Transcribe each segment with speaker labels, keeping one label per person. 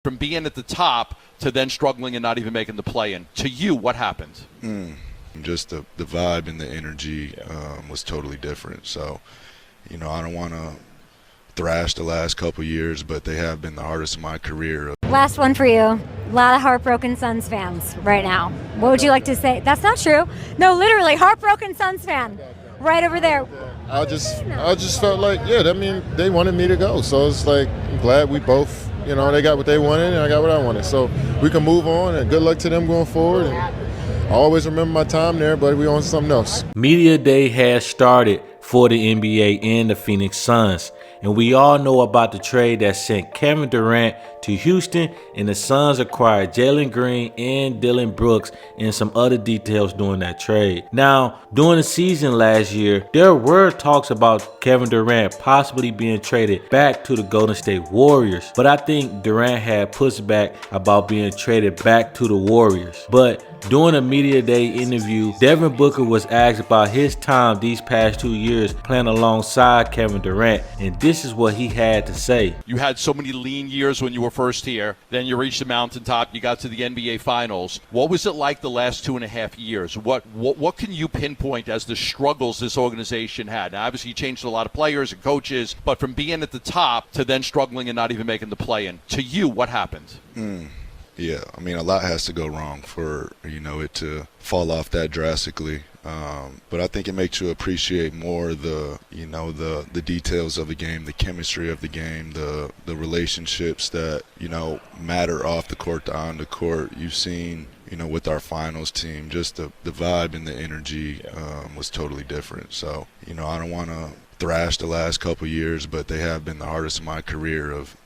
Speaker 1: From being at the top to then struggling and not even making the play-in. To you, what happened?
Speaker 2: Just the vibe and the energy was totally different. So, I don't want to thrash the last couple years, but they have been the hardest of my career.
Speaker 3: Last one for you. A lot of heartbroken Suns fans right now. What would you like to say? That's not true. No, literally, heartbroken Suns fan. Right over there.
Speaker 4: I just felt like, they wanted me to go. So it's like, I'm glad we both, they got what they wanted and I got what I wanted. So we can move on, and good luck to them going forward. And I always remember my time there, but we on something else.
Speaker 5: Media Day has started for the NBA and the Phoenix Suns. And we all know about the trade that sent Kevin Durant to Houston, and the Suns acquired Jalen Green and Dillon Brooks and some other details during that trade. Now, during the season last year, there were talks about Kevin Durant possibly being traded back to the Golden State Warriors. But I think Durant had pushback about being traded back to the Warriors. But during a Media Day interview, Devin Booker was asked about his time these past 2 years playing alongside Kevin Durant, and this is what he had to say.
Speaker 1: You had so many lean years when you were first here. Then you reached the mountaintop. You got to the NBA Finals. What was it like the last 2.5 years? What can you pinpoint as the struggles this organization had? Now, obviously, you changed a lot of players and coaches, but from being at the top to then struggling and not even making the play-in, to you, what happened?
Speaker 2: Yeah, a lot has to go wrong for, it to fall off that drastically. But I think it makes you appreciate more the details of the game, the chemistry of the game, the relationships that, matter off the court to on the court. You've seen, with our finals team, just the vibe and the energy was totally different. So, I don't want to thrash the last couple years, but they have been the hardest of my career of,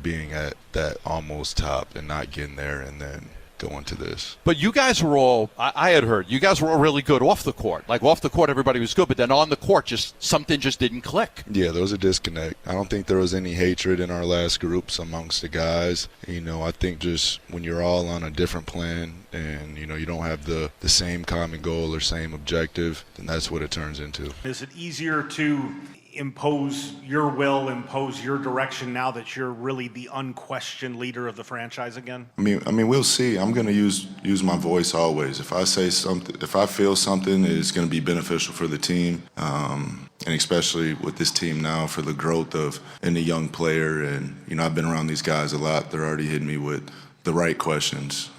Speaker 2: being at that almost top and not getting there and then going to this.
Speaker 1: But you guys were all, I had heard, you guys were all really good off the court. Like off the court, everybody was good, but then on the court, something just didn't click.
Speaker 2: Yeah, there was a disconnect. I don't think there was any hatred in our last groups amongst the guys. I think just when you're all on a different plan and, you don't have the same common goal or same objective, then that's what it turns into.
Speaker 6: Is it easier to impose your will, impose your direction now that you're really the unquestioned leader of the franchise again?
Speaker 2: I mean, we'll see. I'm going to use my voice always. If I say something, if I feel something is going to be beneficial for the team, and especially with this team now for the growth of any young player, and I've been around these guys a lot. They're already hitting me with the right questions.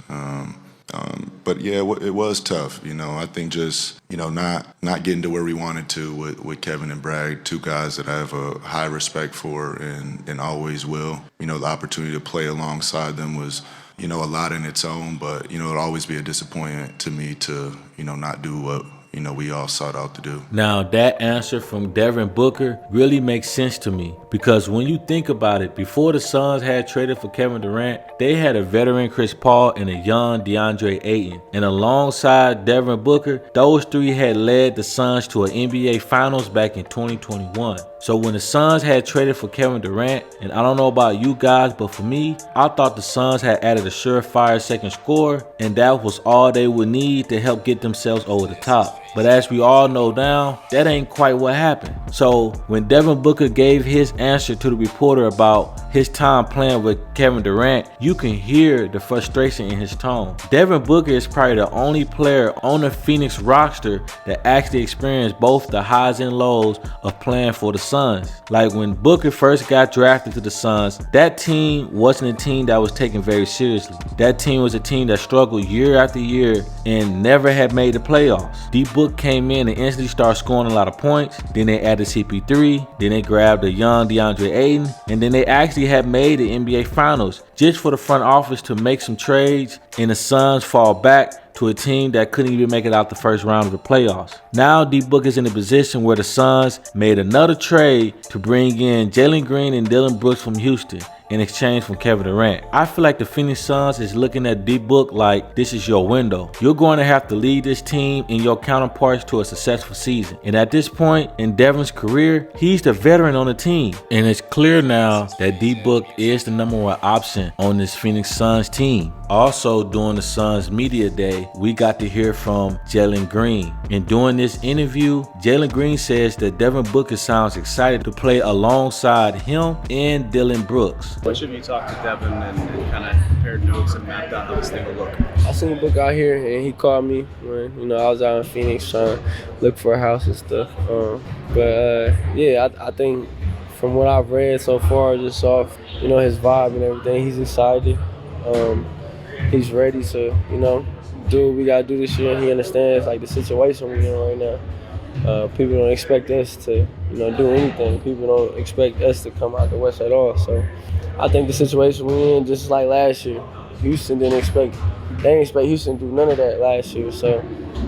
Speaker 2: But yeah, it was tough. I think just not getting to where we wanted to with Kevin and Bragg, two guys that I have a high respect for and always will. The opportunity to play alongside them was a lot in its own, but it'll always be a disappointment to me to not do what we all sought out to do.
Speaker 5: Now, that answer from Devin Booker really makes sense to me, because when you think about it, before the Suns had traded for Kevin Durant, they had a veteran Chris Paul and a young DeAndre Ayton. And alongside Devin Booker, those three had led the Suns to an NBA Finals back in 2021. So when the Suns had traded for Kevin Durant, and I don't know about you guys, but for me, I thought the Suns had added a surefire second scorer, and that was all they would need to help get themselves over the top. But as we all know now, that ain't quite what happened. So when Devin Booker gave his answer to the reporter about his time playing with Kevin Durant, you can hear the frustration in his tone. Devin Booker is probably the only player on the Phoenix roster that actually experienced both the highs and lows of playing for the Suns. Like when Booker first got drafted to the Suns, that team wasn't a team that was taken very seriously. That team was a team that struggled year after year and never had made the playoffs. D-Book came in and instantly started scoring a lot of points. Then they added CP3. Then they grabbed a young DeAndre Ayton. And then they actually had made the NBA Finals just for the front office to make some trades and the Suns fall back to a team that couldn't even make it out the first round of the playoffs. Now D-Book is in a position where the Suns made another trade to bring in Jalen Green and Dillon Brooks from Houston in exchange from Kevin Durant. I feel like the Phoenix Suns is looking at D-Book like this is your window. You're going to have to lead this team and your counterparts to a successful season. And at this point in Devin's career, he's the veteran on the team. And it's clear now that D-Book is the number one option on this Phoenix Suns team. Also, during the Suns Media Day, we got to hear from Jalen Green. And during this interview, Jalen Green says that Devin Booker sounds excited to play alongside him and Dillon Brooks.
Speaker 7: Which of you talked to Devin and kind of compared notes and mapped out how this thing will look?
Speaker 8: I seen Book out here, and he called me when I was out in Phoenix trying to look for a house and stuff. Yeah, I think from what I've read so far, just off his vibe and everything, he's excited. He's ready to do what we gotta do this year. He understands the situation we're in right now. People don't expect us to do anything. People don't expect us to come out the West at all. So I think the situation we're in, just like last year, Houston didn't expect Houston to do none of that last year. So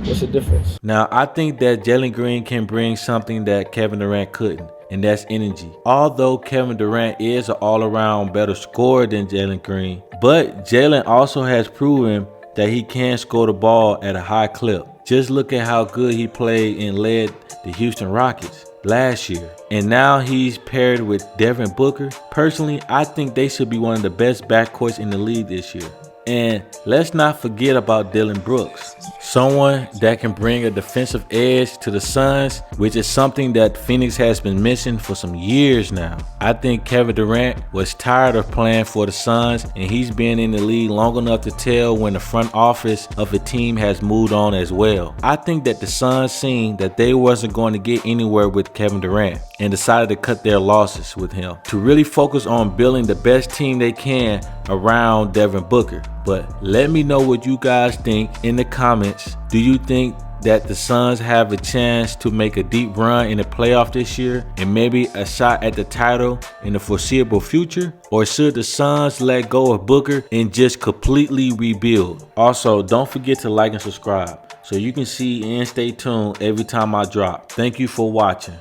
Speaker 8: what's the difference?
Speaker 5: Now, I think that Jalen Green can bring something that Kevin Durant couldn't, and that's energy. Although Kevin Durant is an all-around better scorer than Jalen Green, but Jalen also has proven that he can score the ball at a high clip. Just look at how good he played and led the Houston Rockets last year. And now he's paired with Devin Booker. Personally, I think they should be one of the best backcourts in the league this year. And let's not forget about Dillon Brooks, someone that can bring a defensive edge to the Suns, which is something that Phoenix has been missing for some years now. I think Kevin Durant was tired of playing for the Suns, and he's been in the league long enough to tell when the front office of a team has moved on as well. I think that the Suns seen that they wasn't going to get anywhere with Kevin Durant and decided to cut their losses with him to really focus on building the best team they can around Devin Booker. But let me know what you guys think in the comments. Do you think that the Suns have a chance to make a deep run in the playoff this year and maybe a shot at the title in the foreseeable future? Or should the Suns let go of Booker and just completely rebuild? Also, don't forget to like and subscribe so you can see and stay tuned every time I drop. Thank you for watching.